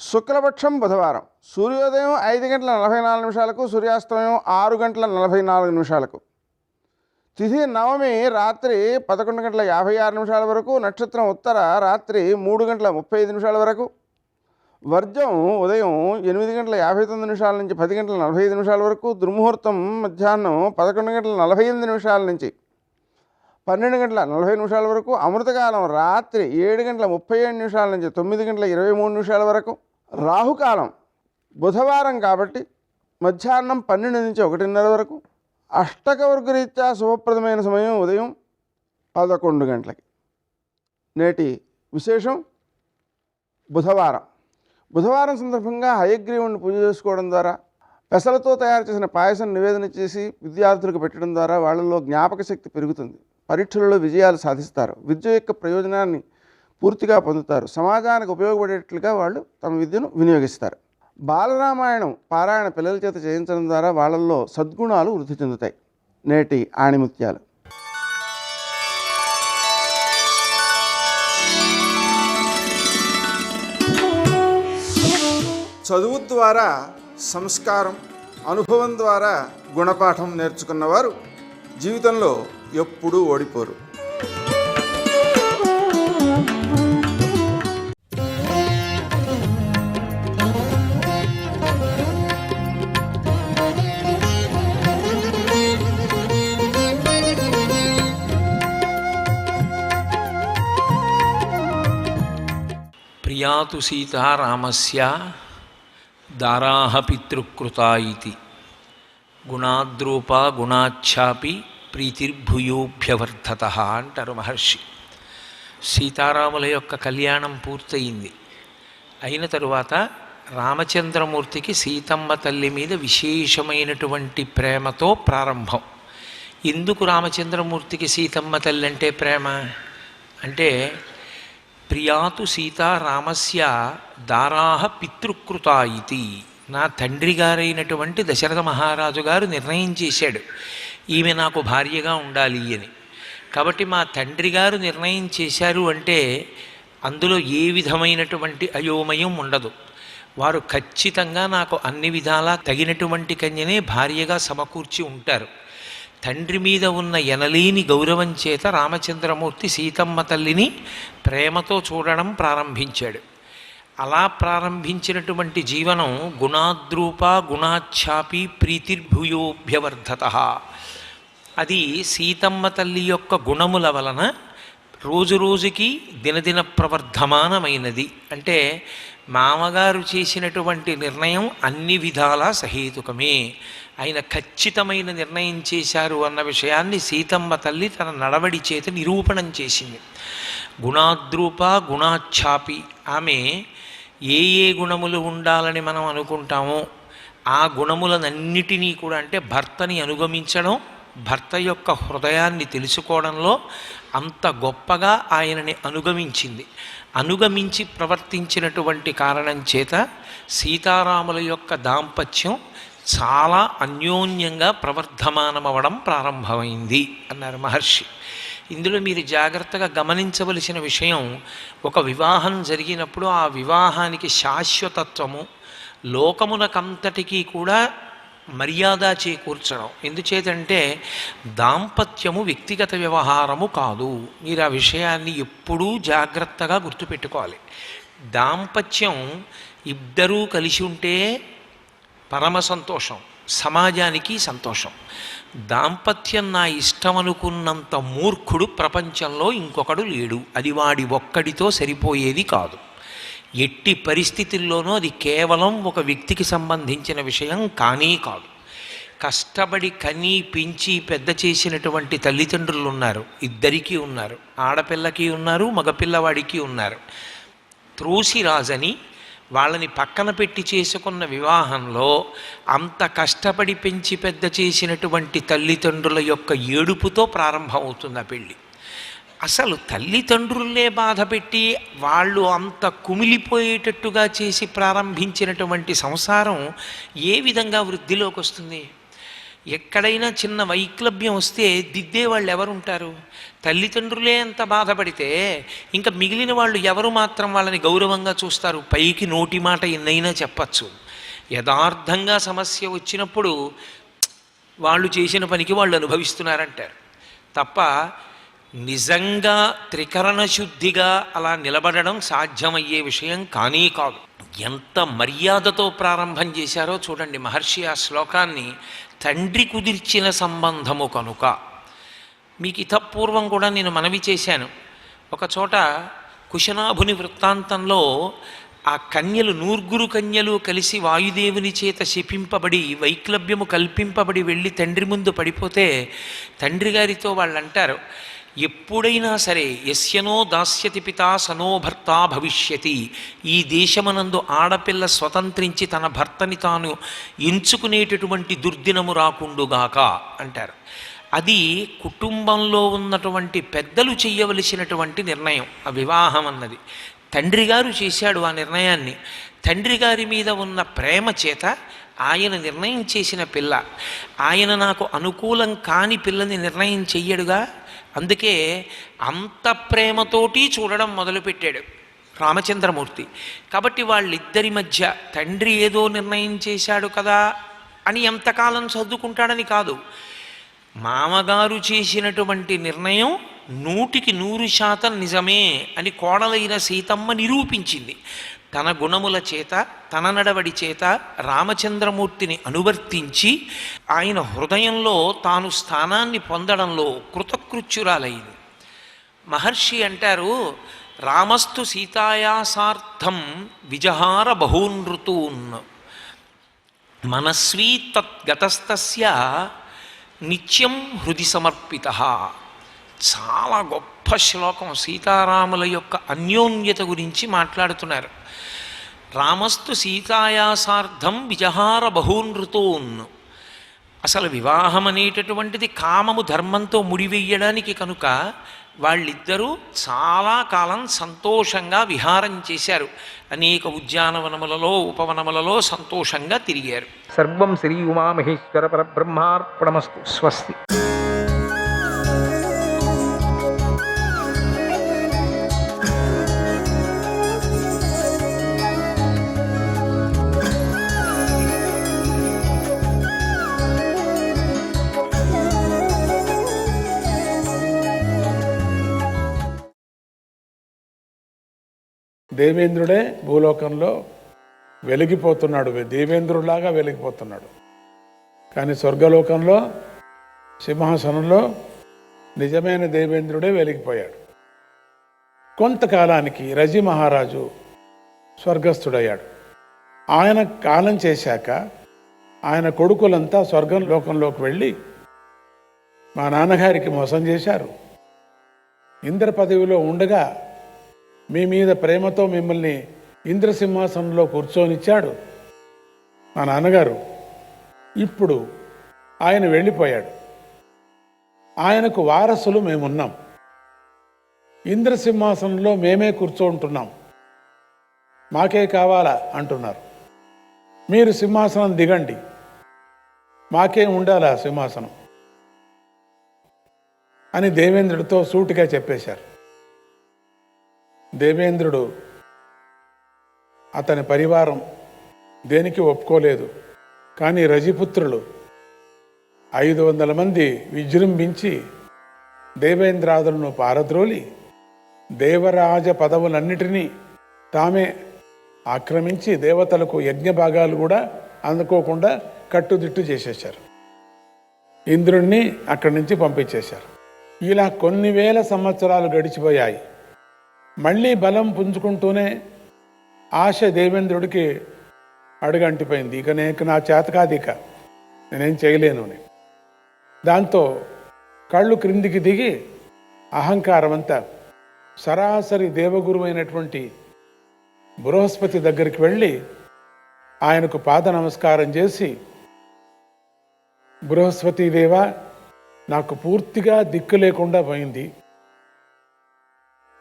శుక్లపక్షం, బుధవారం. సూర్యోదయం 5:44, సూర్యాస్తమయం 6:44. తిథి నవమి రాత్రి 11:56 వరకు, నక్షత్రం ఉత్తర రాత్రి 3:35 వరకు, వర్జం ఉదయం 8:59 నుంచి 10:45 వరకు, దుర్ముహూర్తం మధ్యాహ్నం 11:48 నుంచి 12:40 వరకు, అమృతకాలం రాత్రి 7:37 నుంచి 9:23 వరకు, రాహుకాలం బుధవారం కాబట్టి మధ్యాహ్నం 12 నుంచి 1:30 వరకు, అష్టకవర్గరీత్యా శుభప్రదమైన సమయం ఉదయం 11 గంటలకి. నేటి విశేషం బుధవారం. బుధవారం సందర్భంగా హయగ్రీవుని పూజ చేసుకోవడం ద్వారా, పెసలతో తయారు చేసిన పాయసం నివేదన చేసి విద్యార్థులకు పెట్టడం ద్వారా వాళ్ళలో జ్ఞాపక శక్తి పెరుగుతుంది. పరీక్షలలో విజయాలు సాధిస్తారు. విద్య యొక్క ప్రయోజనాన్ని పూర్తిగా పొందుతారు. సమాజానికి ఉపయోగపడేట్లుగా వాళ్ళు తమ విద్యను వినియోగిస్తారు. బాలరామాయణం పారాయణ పిల్లల చేత చేయించడం ద్వారా వాళ్ళల్లో సద్గుణాలు వృద్ధి చెందుతాయి. నేటి ఆణిముత్యాలు. చదువు ద్వారా సంస్కారం, అనుభవం ద్వారా గుణపాఠం నేర్చుకున్నవారు జీవితంలో ఎప్పుడూ ఓడిపోరు. ప్రియాతు సీతా రామస్య దారాహ పితృకృతా ఇతి గుణాద్రూపా గుణాచ్ఛాపి ప్రీతిర్భూయోభ్యవర్ధత అంటారు మహర్షి. సీతారాముల యొక్క కళ్యాణం పూర్తయింది. అయిన తరువాత రామచంద్రమూర్తికి సీతమ్మ తల్లి మీద విశేషమైనటువంటి ప్రేమతో ప్రారంభం. ఎందుకు రామచంద్రమూర్తికి సీతమ్మ తల్లి అంటే ప్రేమ అంటే, ప్రియాతు సీతా రామస్య దారాహ పితృకృతా ఇతి, నా తండ్రి గారైనటువంటి దశరథ మహారాజు గారు నిర్ణయం చేశాడు ఈమె నాకు భార్యగా ఉండాలి అని. కాబట్టి మా తండ్రి గారు నిర్ణయం చేశారు అంటే అందులో ఏ విధమైనటువంటి అయోమయం ఉండదు. వారు ఖచ్చితంగా నాకు అన్ని విధాలా తగినటువంటి కన్యనే భార్యగా సమకూర్చి ఉంటారు. తండ్రి మీద ఉన్న ఎనలేని గౌరవం చేత రామచంద్రమూర్తి సీతమ్మ తల్లిని ప్రేమతో చూడడం ప్రారంభించాడు. అలా ప్రారంభించినటువంటి జీవనం గుణాద్రూప గుణాచ్ఛాపి ప్రీతిర్భూయోభ్యవర్ధత. అది సీతమ్మ తల్లి యొక్క గుణముల వలన రోజురోజుకి దినదిన ప్రవర్ధమానమైనది. అంటే మామగారు చేసినటువంటి నిర్ణయం అన్ని విధాలా సహేతుకమే, ఆయన ఖచ్చితమైన నిర్ణయం చేశారు అన్న విషయాన్ని సీతమ్మ తల్లి తన నడవడి చేత నిరూపణం చేసింది. గుణాద్రూప గుణాచ్ఛాపి, ఆమె ఏ ఏ గుణములు ఉండాలని మనం అనుకుంటామో ఆ గుణములనన్నిటినీ కూడా అంటే భర్తని అనుగమించడం, భర్త యొక్క హృదయాన్ని తెలుసుకోవడంలో అంత గొప్పగా ఆయనని అనుగమించి ప్రవర్తించినటువంటి కారణం చేత సీతారాముల యొక్క దాంపత్యం చాలా అన్యోన్యంగా ప్రవర్ధమానమవడం ప్రారంభమైంది అన్నారు మహర్షి. ఇందులో మీరు జాగ్రత్తగా గమనించవలసిన విషయం, ఒక వివాహం జరిగినప్పుడు ఆ వివాహానికి శాశ్వతత్వము, లోకమునకంతటికీ కూడా మర్యాద చేకూర్చడం. ఎందుచేతంటే దాంపత్యము వ్యక్తిగత వ్యవహారము కాదు. మీరు ఆ విషయాన్ని ఎప్పుడూ జాగ్రత్తగా గుర్తుపెట్టుకోవాలి. దాంపత్యం ఇద్దరూ కలిసి ఉంటే పరమ సంతోషం, సమాజానికి సంతోషం. దాంపత్యం నా ఇష్టం అనుకున్నంత మూర్ఖుడు ప్రపంచంలో ఇంకొకడు లేడు. అది వాడి ఒక్కడితో సరిపోయేది కాదు. ఎట్టి పరిస్థితుల్లోనూ అది కేవలం ఒక వ్యక్తికి సంబంధించిన విషయం కానీ కాదు. కష్టపడి కని పెంచి పెద్ద చేసినటువంటి తల్లిదండ్రులు ఉన్నారు, ఇద్దరికీ ఉన్నారు. ఆడపిల్లకి ఉన్నారు, మగపిల్లవాడికి ఉన్నారు. త్రోసిరాజని వాళ్ళని పక్కన పెట్టి చేసుకున్న వివాహంలో అంత కష్టపడి పెంచి పెద్ద చేసినటువంటి తల్లిదండ్రుల యొక్క ఏడుపుతో ప్రారంభమవుతుంది ఆ పెళ్ళి. అసలు తల్లిదండ్రులనే బాధ పెట్టి వాళ్ళు అంత కుమిలిపోయేటట్టుగా చేసి ప్రారంభించినటువంటి సంసారం ఏ విధంగా వృద్ధిలోకి వస్తుంది? ఎక్కడైనా చిన్న వైక్లభ్యం వస్తే దిద్దే వాళ్ళు ఎవరుంటారు? తల్లిదండ్రులే అంత బాధపడితే ఇంకా మిగిలిన వాళ్ళు ఎవరు మాత్రం వాళ్ళని గౌరవంగా చూస్తారు? పైకి నోటి మాట ఎన్నైనా చెప్పచ్చు, యథార్థంగా సమస్య వచ్చినప్పుడు వాళ్ళు చేసిన పనికి వాళ్ళు అనుభవిస్తున్నారంటారు తప్ప నిజంగా త్రికరణ శుద్ధిగా అలా నిలబడడం సాధ్యమయ్యే విషయం కానీ కాదు. ఎంత మర్యాదతో ప్రారంభం చేశారో చూడండి మహర్షి ఆ శ్లోకాన్ని. తండ్రి కుదిర్చిన సంబంధము కనుక. మీకు ఇతపూర్వం కూడా నేను మనవి చేశాను. ఒకచోట కుశనాభుని వృత్తాంతంలో ఆ కన్యలు, 9 కన్యలు కలిసి వాయుదేవుని చేత శపింపబడి వైక్లభ్యము కల్పింపబడి వెళ్ళి తండ్రి ముందు పడిపోతే తండ్రి గారితో వాళ్ళు అంటారు, ఎప్పుడైనా సరే యస్యనో దాస్యతి పితా సనో భర్త భవిష్యతి, ఈ దేశమనందు ఆడపిల్ల స్వతంత్రించి తన భర్తని తాను ఎంచుకునేటటువంటి దుర్దినము రాకుండుగాక అంటారు. అది కుటుంబంలో ఉన్నటువంటి పెద్దలు చెయ్యవలసినటువంటి నిర్ణయం. ఆ వివాహం అన్నది తండ్రి గారు చేశాడు ఆ నిర్ణయాన్ని. తండ్రి గారి మీద ఉన్న ప్రేమ చేత ఆయన నిర్ణయం చేసిన పిల్ల. ఆయన నాకు అనుకూలం కాని పిల్లని నిర్ణయం చెయ్యడుగా. అందుకే అంత ప్రేమతోటి చూడడం మొదలుపెట్టాడు రామచంద్రమూర్తి. కాబట్టి వాళ్ళిద్దరి మధ్య తండ్రి ఏదో నిర్ణయం చేశాడు కదా అని ఎంతకాలం సర్దుకుంటాడని కాదు, మామగారు చేసినటువంటి నిర్ణయం 100% నిజమే అని కోడలైన సీతమ్మ నిరూపించింది. తన గుణముల చేత, తన నడవడి చేత రామచంద్రమూర్తిని అనువర్తించి ఆయన హృదయంలో తాను స్థానాన్ని పొందడంలో కృతకృత్యురాలైంది. మహర్షి అంటారు, రామస్తు సీతాయాసార్థం విజహార బహూనృతూన్ మనస్వీ తద్గతస్తస్య నిత్యం హృది సమర్పిత. చాలా గొప్ప శ్లోకం. సీతారాముల యొక్క అన్యోన్యత గురించి మాట్లాడుతున్నారు. రామస్తు సీతాయాసార్థం విజహార బహూనృతూన్. అసలు వివాహం అనేటటువంటిది కామము ధర్మంతో ముడివేయడానికి కనుక వాళ్ళిద్దరూ చాలా కాలం సంతోషంగా విహారం చేశారు. అనేక ఉద్యానవనములలో, ఉపవనములలో సంతోషంగా తిరిగారు. సర్వం శ్రీ ఉమామహేశ్వర పరబ్రహ్మార్పణమస్తు. స్వస్తి. దేవేంద్రుడే భూలోకంలో వెలిగిపోతున్నాడు, దేవేంద్రుడిలాగా వెలిగిపోతున్నాడు. కానీ స్వర్గలోకంలో సింహాసనంలో నిజమైన దేవేంద్రుడే వెలిగిపోయాడు. కొంతకాలానికి రజి మహారాజు స్వర్గస్థుడయ్యాడు. ఆయన కాలం చేశాక ఆయన కొడుకులంతా స్వర్గలోకంలోకి వెళ్ళి మా నాన్నగారికి మోసం చేశారు, ఇంద్ర పదవిలో ఉండగా మీ మీద ప్రేమతో మిమ్మల్ని ఇంద్రసింహాసనంలో కూర్చోనిచ్చాడు మా నాన్నగారు, ఇప్పుడు ఆయన వెళ్ళిపోయాడు. ఆయనకు వారసులు మేమున్నాం. ఇంద్రసింహాసనంలో మేమే కూర్చోంటున్నాం, మాకే కావాలా అంటున్నారు. మీరు సింహాసనం దిగండి, మాకే ఉండాలా సింహాసనం అని దేవేంద్రుడితో సూటిగా చెప్పేశారు. దేవేంద్రుడు అతని పరివారం దేనికి ఒప్పుకోలేదు. కానీ రజిపుత్రులు 500 మంది విజృంభించి దేవేంద్రాదులను పారద్రోలి దేవరాజ పదవులన్నిటినీ తామే ఆక్రమించి దేవతలకు యజ్ఞ భాగాలు కూడా అందుకోకుండా కట్టుదిట్టు చేసేశారు. ఇంద్రుణ్ణి అక్కడి నుంచి పంపించేశారు. ఇలా కొన్ని వేల సంవత్సరాలు గడిచిపోయాయి. మళ్ళీ బలం పుంజుకుంటూనే ఆశ దేవేంద్రుడికి అడుగంటిపోయింది. ఇక నా చేత కాదు, ఇక నేనేం చేయలేను అని. దాంతో కళ్ళు క్రిందికి దిగి అహంకారం అంతా సరాసరి దేవగురువైనటువంటి బృహస్పతి దగ్గరికి వెళ్ళి ఆయనకు పాద నమస్కారం చేసి, బృహస్పతిదేవా, నాకు పూర్తిగా దిక్కు లేకుండా పోయింది.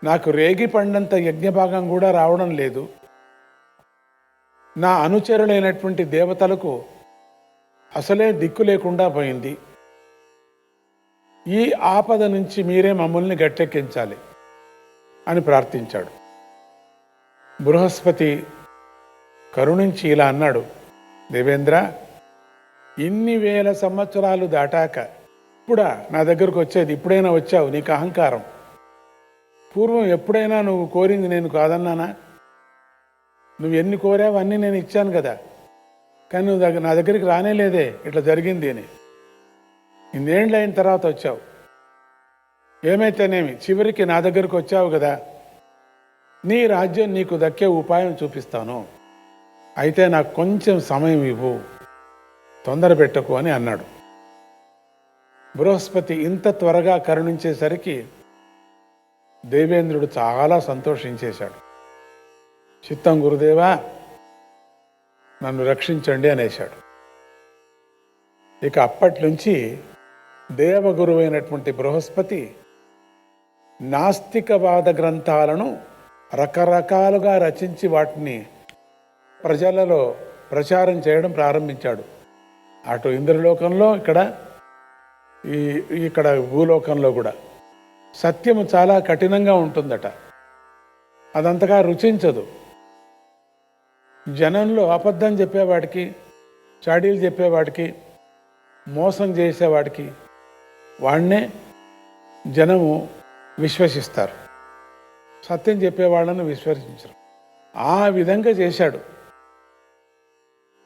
నాకు రేగి పండంత యజ్ఞభాగం కూడా రావడం లేదు. నా అనుచరులైనటువంటి దేవతలకు అసలే దిక్కు లేకుండా పోయింది. ఈ ఆపద నుంచి మీరే మమ్మల్ని గట్టెక్కించాలి అని ప్రార్థించాడు. బృహస్పతి కరుణించి ఇలా అన్నాడు, దేవేంద్ర, ఇన్ని వేల సంవత్సరాలు దాటాక ఇప్పుడా నా దగ్గరకు వచ్చేది? ఇప్పుడైనా వచ్చావు? నీకు అహంకారం. పూర్వం ఎప్పుడైనా నువ్వు కోరింది నేను కాదన్నానా? నువ్వు ఎన్ని కోరావు అన్నీ నేను ఇచ్చాను కదా, కానీ నువ్వు నా దగ్గరికి రానేలేదే, ఇట్లా జరిగింది అని. ఇన్నేళ్ళు అయిన తర్వాత వచ్చావు. ఏమైతేనేమి, చివరికి నా దగ్గరకు వచ్చావు కదా, నీ రాజ్యం నీకు దక్కే ఉపాయం చూపిస్తాను, అయితే నాకు కొంచెం సమయం ఇవ్వు, తొందర పెట్టకు అని అన్నాడు. బృహస్పతి ఇంత త్వరగా కరుణించేసరికి దేవేంద్రుడు చాలా సంతోషించేశాడు. చిత్తం గురుదేవా, నన్ను రక్షించండి అనేశాడు. ఇక అప్పటి నుంచి దేవగురువైనటువంటి బృహస్పతి నాస్తికవాద గ్రంథాలను రకరకాలుగా రచించి వాటిని ప్రజలలో ప్రచారం చేయడం ప్రారంభించాడు. అటు ఇంద్రలోకంలో, ఇక్కడ భూలోకంలో కూడా. సత్యము చాలా కఠినంగా ఉంటుందట, అదంతగా రుచించదు. జనంలో అబద్ధం చెప్పేవాడికి, చాడీలు చెప్పేవాడికి, మోసం చేసేవాడికి వాడినే జనము విశ్వసిస్తారు, సత్యం చెప్పేవాళ్ళను విశ్వసించరు. ఆ విధంగా చేశాడు.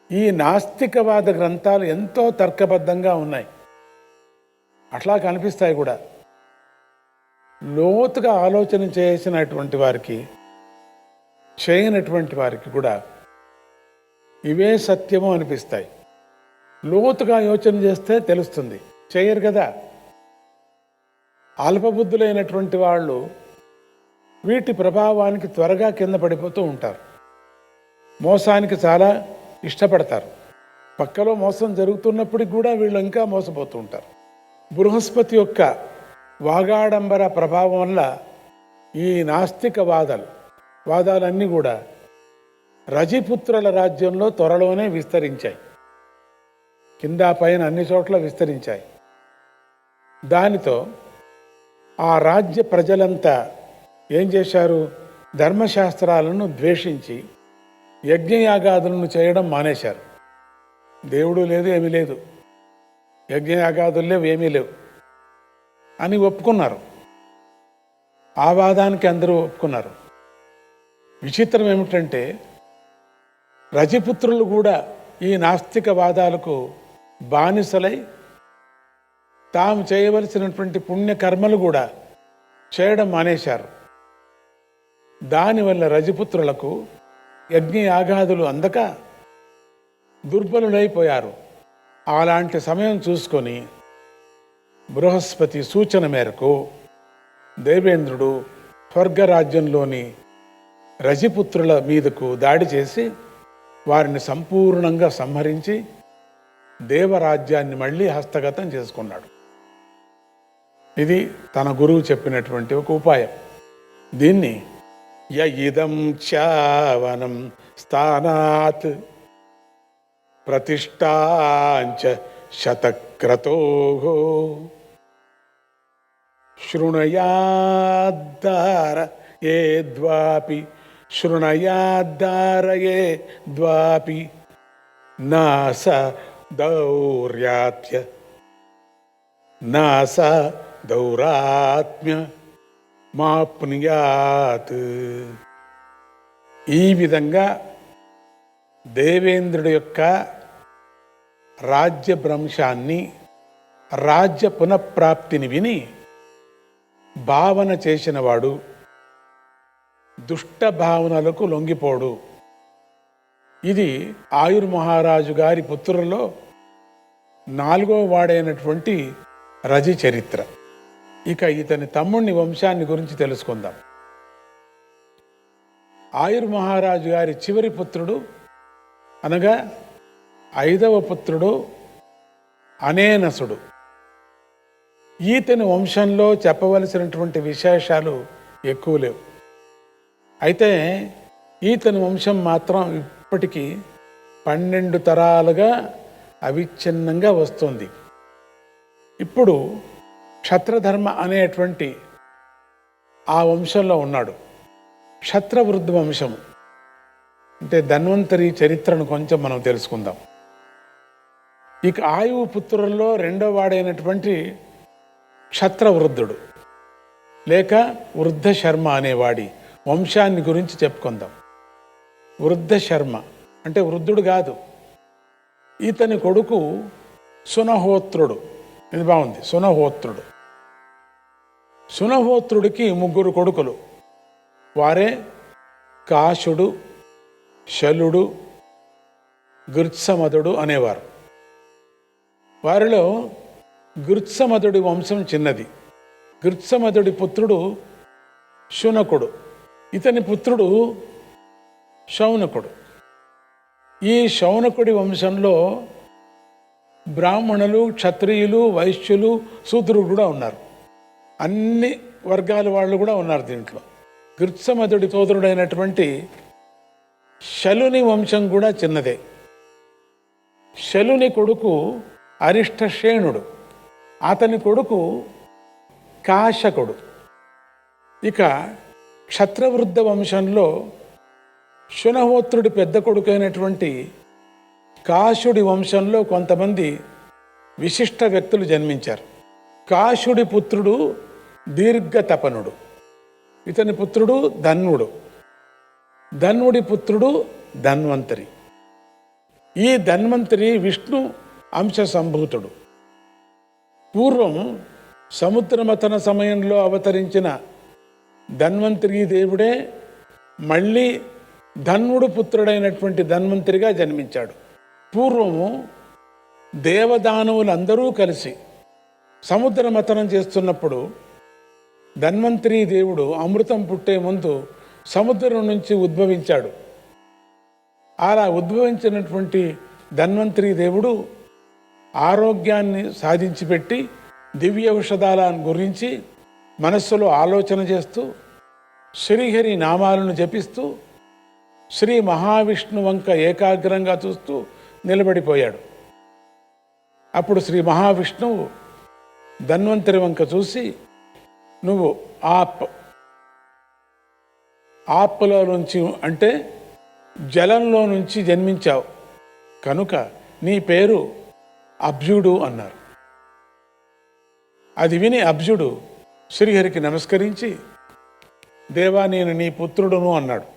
ఈ నాస్తికవాద గ్రంథాలు ఎంతో తర్కబద్ధంగా ఉన్నాయి, అట్లా కనిపిస్తాయి కూడా. లోతుగా ఆలోచన చేసినటువంటి వారికి, చేయనటువంటి వారికి కూడా ఇవే సత్యము అనిపిస్తాయి. లోతుగా యోచన చేస్తే తెలుస్తుంది, చేయరు కదా. అల్పబుద్ధులైనటువంటి వాళ్ళు వీటి ప్రభావానికి త్వరగా కింద పడిపోతూ ఉంటారు. మోసానికి చాలా ఇష్టపడతారు. పక్కలో మోసం జరుగుతున్నప్పటికి కూడా వీళ్ళు ఇంకా మోసపోతూ ఉంటారు. బృహస్పతి యొక్క వాగాడంబర ప్రభావం వల్ల ఈ నాస్తిక వాదాలన్నీ కూడా రజిపుత్రుల రాజ్యంలో త్వరలోనే విస్తరించాయి. కింద పైన అన్ని చోట్ల విస్తరించాయి. దానితో ఆ రాజ్య ప్రజలంతా ఏం చేశారు? ధర్మశాస్త్రాలను ద్వేషించి యజ్ఞయాగాదులను చేయడం మానేశారు. దేవుడు లేదు, ఏమీ లేదు, యజ్ఞయాగాదులు లేవు, ఏమీ లేవు అని ఒప్పుకున్నారు. ఆ వాదానికి అందరూ ఒప్పుకున్నారు. విచిత్రం ఏమిటంటే రజిపుత్రులు కూడా ఈ నాస్తిక వాదాలకు బానిసలై తాము చేయవలసినటువంటి పుణ్యకర్మలు కూడా చేయడం మానేశారు. దానివల్ల రజిపుత్రులకు యజ్ఞయాగాదులు అందక దుర్బలులైపోయారు. అలాంటి సమయం చూసుకొని బృహస్పతి సూచన మేరకు దేవేంద్రుడు స్వర్గరాజ్యంలోని రజిపుత్రుల మీదకు దాడి చేసి వారిని సంపూర్ణంగా సంహరించి దేవరాజ్యాన్ని మళ్ళీ హస్తగతం చేసుకున్నాడు. ఇది తన గురువు చెప్పినటువంటి ఒక ఉపాయం. దీన్ని యయిదం చావనం స్థానాత్ ప్రతిష్టాంచ శతక్రతో శృణయాద్ధారయే ద్వాపి శృణయాద్ధారయే ద్వాపి నాస దౌర్యాత్య నాస దౌరాత్మ్య మాప్నుయాత్. ఈ విధంగా దేవేంద్రుడి యొక్క రాజ్యభ్రంశాన్ని, రాజ్య పునఃప్రాప్తిని విని భావన చేసినవాడు దుష్ట భావనలకు లొంగిపోడు. ఇది ఆయుర్మహారాజు గారి పుత్రులలో 4వ వాడైనటువంటి రజి చరిత్ర. ఇక ఇతని తమ్ముని వంశాన్ని గురించి తెలుసుకుందాం. ఆయుర్మహారాజు గారి చివరి పుత్రుడు అనగా 5వ పుత్రుడు అనేనసుడు. ఈతని వంశంలో చెప్పవలసినటువంటి విశేషాలు ఎక్కువ లేవు. అయితే ఈతని వంశం మాత్రం ఇప్పటికీ 12 తరాలుగా అవిచ్ఛిన్నంగా వస్తుంది. ఇప్పుడు క్షత్రధర్మ అనేటువంటి ఆ వంశంలో ఉన్నాడు. క్షత్రవృద్ధ వంశం అంటే ధన్వంతరి చరిత్రను కొంచెం మనం తెలుసుకుందాం. ఇక ఆయువు పుత్రుల్లో 2వ వాడైనటువంటి క్షత్రవృద్ధుడు లేక వృద్ధ శర్మ అనేవాడి వంశాన్ని గురించి చెప్పుకుందాం. వృద్ధ శర్మ అంటే వృద్ధుడు కాదు, ఇతని కొడుకు సునహోత్రుడు. ఇది బాగుంది, సునహోత్రుడు. సునహోత్రుడికి 3 కొడుకులు. వారే కాశుడు, శలుడు, గృత్సమదుడు అనేవారు. వారిలో గృత్సమదుడి వంశం చిన్నది. గృత్సమదుడి పుత్రుడు శునకుడు, ఇతని పుత్రుడు శౌనకుడు. ఈ శౌనకుడి వంశంలో బ్రాహ్మణులు, క్షత్రియులు, వైశ్యులు, శూద్రులు కూడా ఉన్నారు. అన్ని వర్గాల వాళ్ళు కూడా ఉన్నారు దీంట్లో. గృత్సమదుడి సోదరుడైనటువంటి శలుని వంశం కూడా చిన్నదే. శలుని కొడుకు అరిష్టశేణుడు, అతని కొడుకు కాశకుడు. ఇక క్షత్రవృద్ధ వంశంలో శునహోత్రుడి పెద్ద కొడుకైనటువంటి కాశుడి వంశంలో కొంతమంది విశిష్ట వ్యక్తులు జన్మించారు. కాశుడి పుత్రుడు దీర్ఘతపనుడు, ఇతని పుత్రుడు ధన్వుడు, ధన్వుడి పుత్రుడు ధన్వంతరి. ఈ ధన్వంతరి విష్ణు అంశ సంభూతుడు. పూర్వం సముద్రమథన సమయంలో అవతరించిన ధన్వంతరి దేవుడే మళ్ళీ ధన్వుడు పుత్రుడైనటువంటి ధన్వంతరిగా జన్మించాడు. పూర్వము దేవదానవులందరూ కలిసి సముద్రమథనం చేస్తున్నప్పుడు ధన్వంతరి దేవుడు అమృతం పుట్టే ముందు సముద్రం నుంచి ఉద్భవించాడు. అలా ఉద్భవించినటువంటి ధన్వంతరి దేవుడు ఆరోగ్యాన్ని సాధించి పెట్టి దివ్య ఔషధాల గురించి మనస్సులో ఆలోచన చేస్తూ శ్రీహరి నామాలను జపిస్తూ శ్రీ మహావిష్ణు వంక ఏకాగ్రంగా చూస్తూ నిలబడిపోయాడు. అప్పుడు శ్రీ మహావిష్ణువు ధన్వంతరి వంక చూసి, నువ్వు ఆప్లో నుంచి అంటే జలంలో నుంచి జన్మించావు కనుక నీ పేరు అబ్జుడు అన్నారు. అది విని అబ్జుడు శ్రీహరికి నమస్కరించి, దేవా నేను నీ పుత్రుడును అన్నాడు.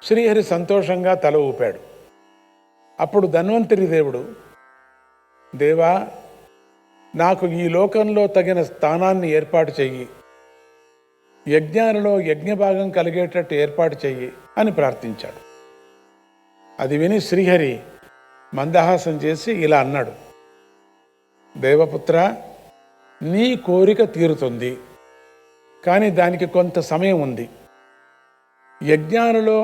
శ్రీహరి సంతోషంగా తల ఊపాడు. అప్పుడు ధన్వంతరి దేవుడు, దేవా నాకు ఈ లోకంలో తగిన స్థానాన్ని ఏర్పాటు చెయ్యి, యజ్ఞాలలో యజ్ఞభాగం కలిగేటట్టు ఏర్పాటు చెయ్యి అని ప్రార్థించాడు. అది విని శ్రీహరి మందహాసం చేసి ఇలా అన్నాడు, దేవపుత్ర నీ కోరిక తీరుతుంది, కానీ దానికి కొంత సమయం ఉంది. యజ్ఞాలలో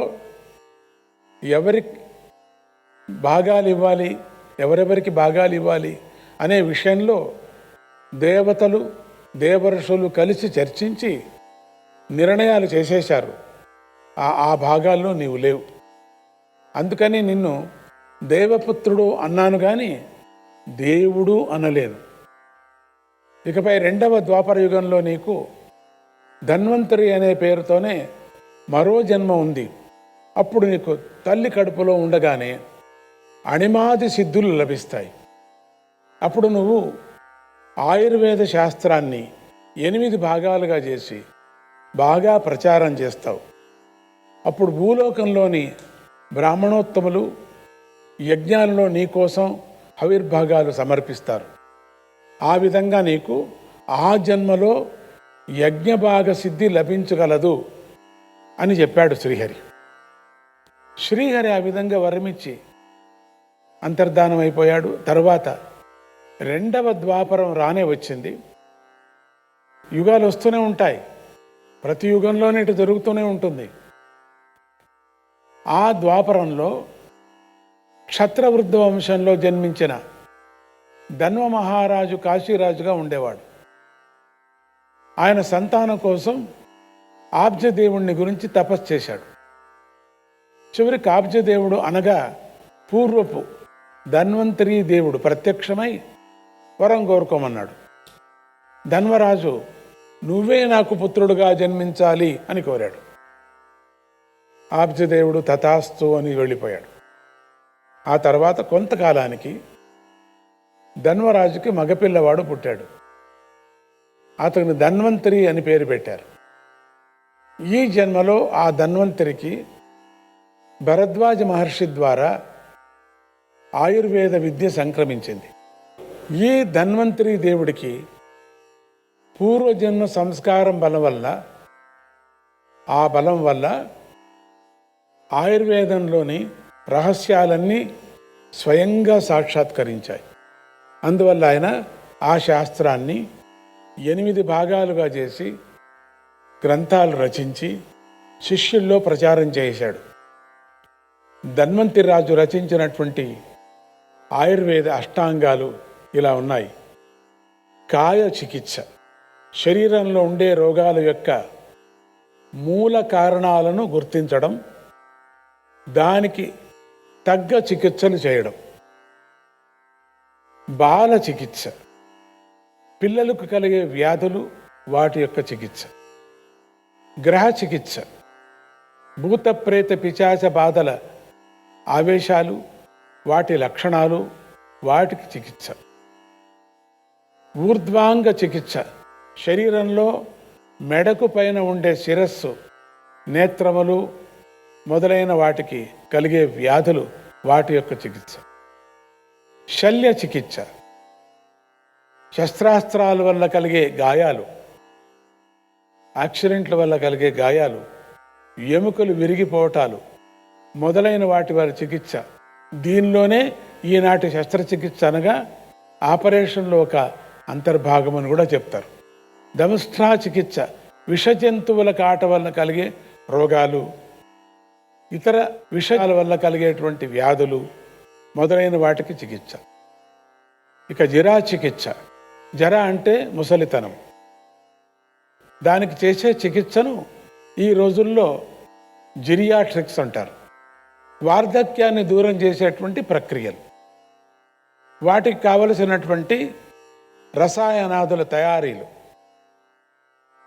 ఎవరి భాగాలు ఇవ్వాలి, ఎవరెవరికి భాగాలు ఇవ్వాలి అనే విషయంలో దేవతలు దేవర్షులు కలిసి చర్చించి నిర్ణయాలు చేసేశారు. ఆ భాగాల్లో నీవు లేవు. అందుకని నిన్ను దేవపుత్రుడు అన్నాను కానీ దేవుడు అనలేను. ఇకపై 2వ ద్వాపర యుగంలో నీకు ధన్వంతరి అనే పేరుతోనే మరో జన్మ ఉంది. అప్పుడు నీకు తల్లి కడుపులో ఉండగానే అణిమాది సిద్ధులు లభిస్తాయి. అప్పుడు నువ్వు ఆయుర్వేద శాస్త్రాన్ని 8 భాగాలుగా చేసి బాగా ప్రచారం చేస్తావు. అప్పుడు భూలోకంలోని బ్రాహ్మణోత్తములు యజ్ఞాలలో నీకోసం హవిర్భాగాలు సమర్పిస్తారు. ఆ విధంగా నీకు ఆ జన్మలో యజ్ఞభాగ సిద్ధి లభించగలదు అని చెప్పాడు శ్రీహరి. శ్రీహరి ఆ విధంగా వరమిచ్చి అంతర్ధానం అయిపోయాడు. తరువాత 2వ ద్వాపరం రానే వచ్చింది. యుగాలు వస్తూనే ఉంటాయి, ప్రతి యుగంలోనే ఇటు జరుగుతూనే ఉంటుంది. ఆ ద్వాపరంలో క్షత్రవృద్ధ వంశంలో జన్మించిన ధన్వ మహారాజు కాశీరాజుగా ఉండేవాడు. ఆయన సంతానం కోసం ఆబ్జదేవుణ్ణి గురించి తపస్సు చేశాడు. చివరికి ఆబ్జదేవుడు అనగా పూర్వపు ధన్వంతరీ దేవుడు ప్రత్యక్షమై వరం కోరుకోమన్నాడు. ధన్వరాజు నువ్వే నాకు పుత్రుడుగా జన్మించాలి అని కోరాడు. ఆబ్జదేవుడు తథాస్తు అని వెళ్ళిపోయాడు. ఆ తర్వాత కొంతకాలానికి ధన్వరాజుకి మగపిల్లవాడు పుట్టాడు. అతను ధన్వంతరి అని పేరు పెట్టారు. ఈ జన్మలో ఆ ధన్వంతరికి భరద్వాజ మహర్షి ద్వారా ఆయుర్వేద విద్య సంక్రమించింది. ఈ ధన్వంతరి దేవుడికి పూర్వజన్మ సంస్కారం బలం వల్ల ఆయుర్వేదంలోని రహస్యాలన్నీ స్వయంగా సాక్షాత్కరించాయి. అందువల్ల ఆయన ఆ శాస్త్రాన్ని 8 భాగాలుగా చేసి గ్రంథాలు రచించి శిష్యుల్లో ప్రచారం చేశాడు. ధన్వంతరి రాజు రచించినటువంటి ఆయుర్వేద అష్టాంగాలు ఇలా ఉన్నాయి. కాయ చికిత్స, శరీరంలో ఉండే రోగాల యొక్క మూల కారణాలను గుర్తించడం, దానికి తగ్గ చికిత్సలు చేయడం. బాల చికిత్స, పిల్లలకు కలిగే వ్యాధులు వాటి యొక్క చికిత్స. గ్రహ చికిత్స, భూత ప్రేత పిశాచ బాధల ఆవేశాలు, వాటి లక్షణాలు, వాటికి చికిత్స. ఊర్ధ్వాంగ చికిత్స, శరీరంలో మెడకు పైన ఉండే శిరస్సు, నేత్రములు మొదలైన వాటికి కలిగే వ్యాధులు, వాటి యొక్క చికిత్స. శల్య చికిత్స, శస్త్రాస్త్రాల వల్ల కలిగే గాయాలు, యాక్సిడెంట్ల వల్ల కలిగే గాయాలు, ఎముకలు విరిగిపోవటాలు మొదలైన వాటి వారి చికిత్స. దీనిలోనే ఈనాటి శస్త్రచికిత్స అనగా ఆపరేషన్లో ఒక అంతర్భాగమని కూడా చెప్తారు. దంష్ట్రా చికిత్స, విష జంతువుల కాట వల్ల కలిగే రోగాలు, ఇతర విషయాల వల్ల కలిగేటువంటి వ్యాధులు మొదలైన వాటికి చికిత్స. ఇక జరా చికిత్స, జర అంటే ముసలితనం, దానికి చేసే చికిత్సను ఈ రోజుల్లో జిరియాట్రిక్స్ అంటారు. వార్ధక్యాన్ని దూరం చేసేటువంటి ప్రక్రియలు, వాటికి కావలసినటువంటి రసాయనాదుల తయారీలు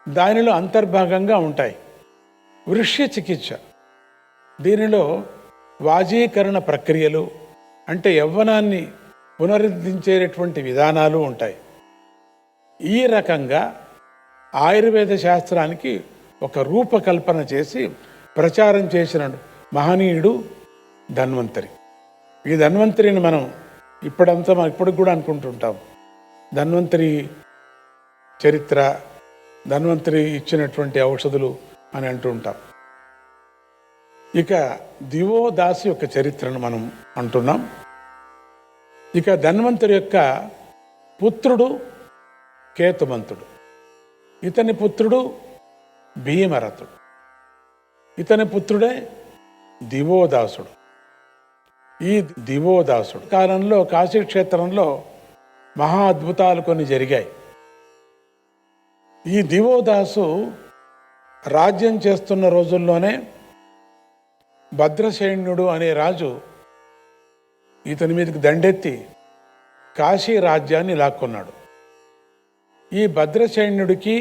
దానిలో అంతర్భాగంగా ఉంటాయి. వృష్య చికిత్స, దీనిలో వాజీకరణ ప్రక్రియలు అంటే యవ్వనాన్ని పునరుద్ధరించేటువంటి విధానాలు ఉంటాయి. ఈ రకంగా ఆయుర్వేద శాస్త్రానికి ఒక రూపకల్పన చేసి ప్రచారం చేసిన మహనీయుడు ధన్వంతరి. ఈ ధన్వంతరిని మనం ఇప్పటికి కూడా అనుకుంటుంటాం. ధన్వంతరి చరిత్ర, ధన్వంతరి ఇచ్చినటువంటి ఔషధులు అని అంటూ ఉంటాం. ఇక దివోదాసి యొక్క చరిత్రను మనం అంటున్నాం. ఇక ధన్వంతరి యొక్క పుత్రుడు కేతుమంతుడు, ఇతని పుత్రుడు భీమరథుడు, ఇతని పుత్రుడే దివోదాసుడు. ఈ దివోదాసుడు కాలంలో కాశీక్షేత్రంలో మహా అద్భుతాలు కొన్ని జరిగాయి. ఈ దివోదాసు రాజ్యం చేస్తున్న రోజుల్లోనే భద్రసేనుడు అనే రాజు ఇతని మీదకి దండెత్తి కాశీ రాజ్యాన్ని లాక్కున్నాడు. ఈ భద్రసేనుడికి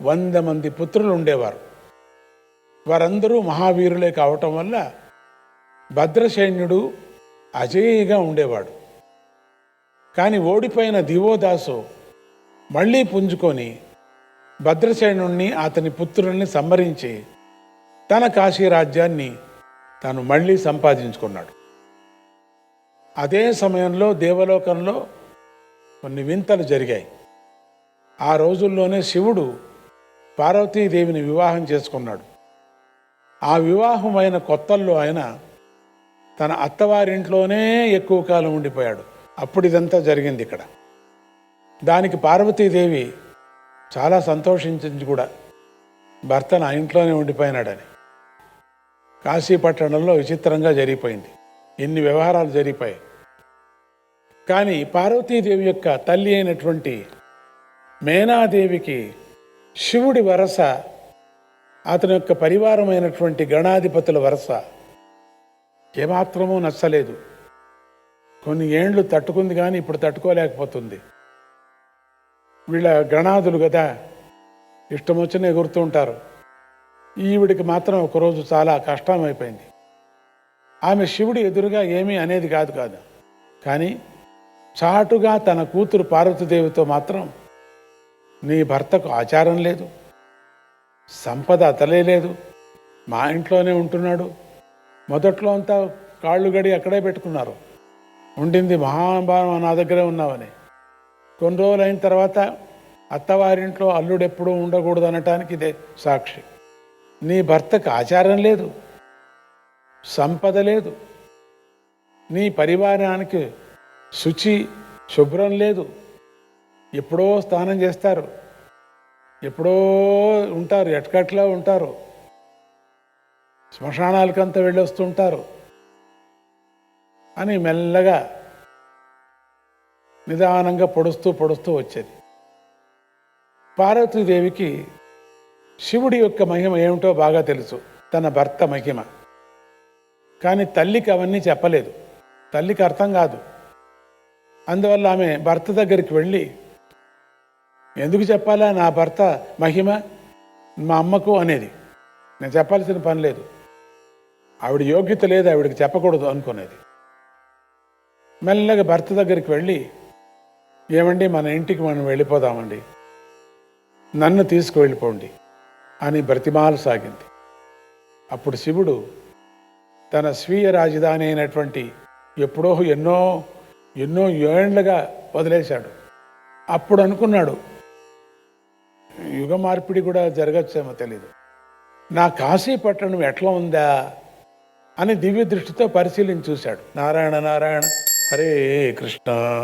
100 మంది పుత్రులు ఉండేవారు. వారందరూ మహావీరులే కావటం వల్ల భద్రసేనుడు అజేయంగా ఉండేవాడు. కానీ ఓడిపోయిన దివోదాసు మళ్ళీ పుంజుకొని భద్రసేనుణ్ణి అతని పుత్రుల్ని సంహరించి తన కాశీ రాజ్యాన్ని తాను మళ్ళీ సంపాదించుకున్నాడు. అదే సమయంలో దేవలోకంలో కొన్ని వింతలు జరిగాయి. ఆ రోజుల్లోనే శివుడు పార్వతీదేవిని వివాహం చేసుకున్నాడు. ఆ వివాహమైన కొత్తల్లో ఆయన తన అత్తవారింట్లోనే ఎక్కువ కాలం ఉండిపోయాడు. అప్పుడు ఇదంతా జరిగింది ఇక్కడ. దానికి పార్వతీదేవి చాలా సంతోషించింది కూడా, భర్త నా ఇంట్లోనే ఉండిపోయినాడని. కాశీపట్టణంలో విచిత్రంగా జరిగిపోయింది, ఎన్ని వ్యవహారాలు జరిగిపోయాయి. కానీ పార్వతీదేవి యొక్క తల్లి అయినటువంటి మేనాదేవికి శివుడి వరస, అతని యొక్క పరివారమైనటువంటి గణాధిపతుల వరస ఏమాత్రమూ నచ్చలేదు. కొన్ని ఏండ్లు తట్టుకుంది, కానీ ఇప్పుడు తట్టుకోలేకపోతుంది. వీళ్ళ గణాదులు కదా, ఇష్టం వచ్చిన ఎగురుతూ ఉంటారు. ఈవిడికి మాత్రం ఒకరోజు చాలా కష్టమైపోయింది. ఆమె శివుడి ఎదురుగా ఏమీ అనేది కాదు, కానీ చాటుగా తన కూతురు పార్వతీదేవితో మాత్రం, నీ భర్తకు ఆచారం లేదు, సంపద అతలే లేదు, మా ఇంట్లోనే ఉంటున్నాడు. మొదట్లో అంతా కాళ్ళు గడి అక్కడే పెట్టుకున్నారు, ఉండింది మహాభావం నా దగ్గరే ఉన్నావని. కొన్ని రోజులు అయిన తర్వాత అత్తవారింట్లో అల్లుడు ఎప్పుడూ ఉండకూడదు అనటానికి ఇదే సాక్షి. నీ భర్తకు ఆచారం లేదు, సంపద లేదు, నీ పరివారానికి శుచి శుభ్రం లేదు, ఎప్పుడో స్నానం చేస్తారు, ఎప్పుడో ఉంటారు, ఎట్కట్లా ఉంటారు, శ్మశానాలకంతా వెళ్ళొస్తుంటారు అని మెల్లగా నిదానంగా పొడుస్తూ వచ్చేది. పార్వతీదేవికి శివుడి యొక్క మహిమ ఏమిటో బాగా తెలుసు, తన భర్త మహిమ. కానీ తల్లికి అవన్నీ చెప్పలేదు, తల్లికి అర్థం కాదు. అందువల్ల ఆమె భర్త దగ్గరికి వెళ్ళి, ఎందుకు చెప్పాలా నా భర్త మహిమ మా అమ్మకు అనేది, నేను చెప్పాల్సిన పని లేదు, ఆవిడ యోగ్యత లేదు, ఆవిడకి చెప్పకూడదు అనుకునేది. మెల్లగా భర్త దగ్గరికి వెళ్ళి, ఏమండి మన ఇంటికి మనం వెళ్ళిపోదామండి, నన్ను తీసుకువెళ్ళిపోండి అని బ్రతిమాలు సాగింది. అప్పుడు శివుడు తన స్వీయ రాజధాని అయినటువంటి ఎప్పుడో ఎన్నో ఏండ్లుగా వదిలేశాడు. అప్పుడు అనుకున్నాడు, యుగ మార్పిడి కూడా జరగచ్చేమో తెలీదు, నా కాశీ పట్టణం ఎట్లా ఉందా అని దివ్య దృష్టితో పరిశీలించి చూశాడు. నారాయణ నారాయణ హరే కృష్ణ.